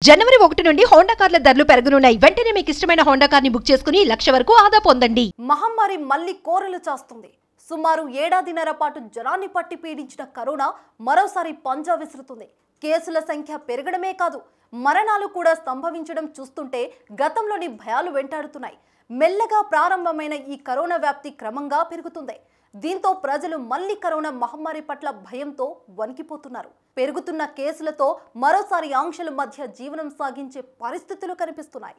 జనవరి 1 నుండి హోండా కార్ల ధరలు పెరగనున్నాయి. వెంటనే మీకు ఇష్టమైన హోండా కార్ని బుక్ చేసుకుని 1 లక్ష వరకు ఆదా పొందండి. మహమ్మారి మళ్ళీ కోరలు చాస్తుంది. సుమారు ఏడాదిన్నర పాటు జనాన్ని పట్టి పీడించిన కరోనా మరోసారి పంజా విసురుతుంది. కేసుల సంఖ్య పెరగడమే కాదు, మరణాలు కూడా సంభవించడం చూస్తుంటే గతంలోని భయాలు వెంటాడుతున్నాయి. మెల్లగా ప్రారంభమైన ఈ కరోనా వ్యాప్తి క్రమంగా పెరుగుతుంది. దీంతో ప్రజలు మళ్ళీ కరోనా మహమ్మారి పట్ల భయంతో వణికిపోతున్నారు. పెరుగుతున్న కేసులతో మరోసారి ఆంక్షల మధ్య జీవనం సాగించే పరిస్థితులు కనిపిస్తున్నాయి.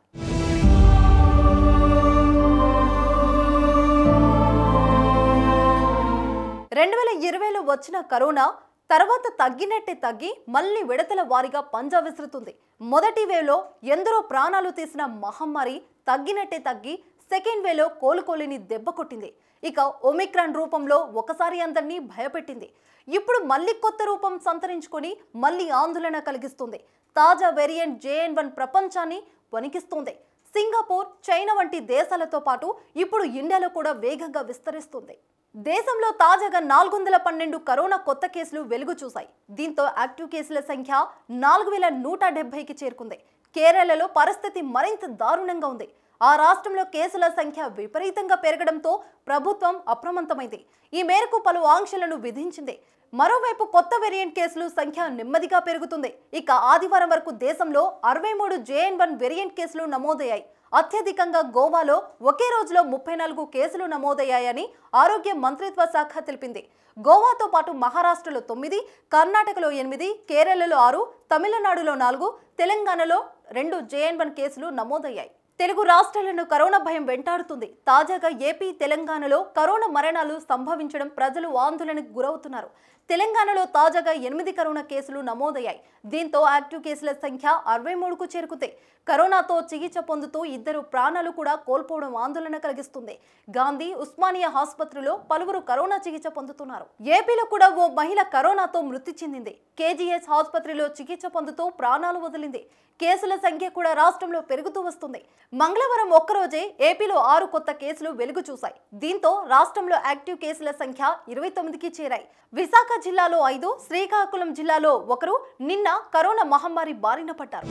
లో వచ్చిన కరోనా తర్వాత తగ్గినట్టే తగ్గి మళ్ళీ విడతల వారీగా పంజా విసురుతుంది. మొదటి వేవ్లో ఎందరో ప్రాణాలు తీసిన మహమ్మారి తగ్గినట్టే తగ్గి సెకండ్ వేలో కోలుకోలేని దెబ్బ కొట్టింది. ఇక ఒమిక్రాన్ రూపంలో ఒకసారి అందరినీ భయపెట్టింది. ఇప్పుడు మళ్ళీ కొత్త రూపం సంతరించుకొని మళ్ళీ ఆందోళన కలిగిస్తుంది. తాజా వేరియంట్ JN.1 ప్రపంచాన్ని వణికిస్తుంది. సింగపూర్, చైనా వంటి దేశాలతో పాటు ఇప్పుడు ఇండియాలో కూడా వేగంగా విస్తరిస్తుంది. దేశంలో తాజాగా 412 కరోనా కొత్త కేసులు వెలుగు చూశాయి. దీంతో యాక్టివ్ కేసుల సంఖ్య 4170కి చేరుకుంది. కేరళలో పరిస్థితి మరింత దారుణంగా ఉంది. ఆ రాష్ట్రంలో కేసుల సంఖ్య విపరీతంగా పెరగడంతో ప్రభుత్వం అప్రమత్తమైంది. ఈ మేరకు పలు ఆంక్షలను విధించింది. మరోవైపు కొత్త వేరియంట్ కేసులు సంఖ్య నెమ్మదిగా పెరుగుతుంది. ఇక ఆదివారం వరకు దేశంలో 63 JN.1 వేరియంట్ కేసులు నమోదయ్యాయి. అత్యధికంగా గోవాలో ఒకే రోజులో 34 కేసులు నమోదయ్యాయని ఆరోగ్య మంత్రిత్వ శాఖ తెలిపింది. గోవాతో పాటు మహారాష్ట్రలో 9, కర్ణాటకలో 8, కేరళలో 6, తమిళనాడులో 4, తెలంగాణలో 2 JN.1 కేసులు నమోదయ్యాయి. తెలుగు రాష్ట్రాలను కరోనా భయం వెంటాడుతుంది. తాజాగా ఏపీ, తెలంగాణలో కరోనా మరణాలు సంభవించడం ప్రజలు ఆందోళనకు గురవుతున్నారు. తెలంగాణలో తాజాగా 8 కరోనా కేసులు నమోదయ్యాయి. దీంతో యాక్టివ్ కేసుల సంఖ్య 63కు చేరుకుంది. కరోనాతో చికిత్స పొందుతూ 2 ప్రాణాలు కూడా కోల్పోవడం ఆందోళన కలిగిస్తుంది. గాంధీ, ఉస్మానియా ఆసుపత్రిలో పలువురు కరోనా చికిత్స పొందుతున్నారు. ఏపీలో కూడా ఓ మహిళ కరోనాతో మృతి చెందింది. KGH ఆసుపత్రిలో చికిత్స పొందుతూ ప్రాణాలు వదిలింది. కేసుల సంఖ్య కూడా రాష్ట్రంలో పెరుగుతూ వస్తుంది. మంగళవారం ఒక్కరోజే ఏపీలో 6 కొత్త కేసులు వెలుగు చూశాయి. దీంతో రాష్ట్రంలో యాక్టివ్ కేసుల సంఖ్య 29కి చేరాయి. విశాఖ జిల్లాలో 5, శ్రీకాకుళం జిల్లాలో 1 నిన్న కరోనా మహమ్మారి బారిన పడ్డారు.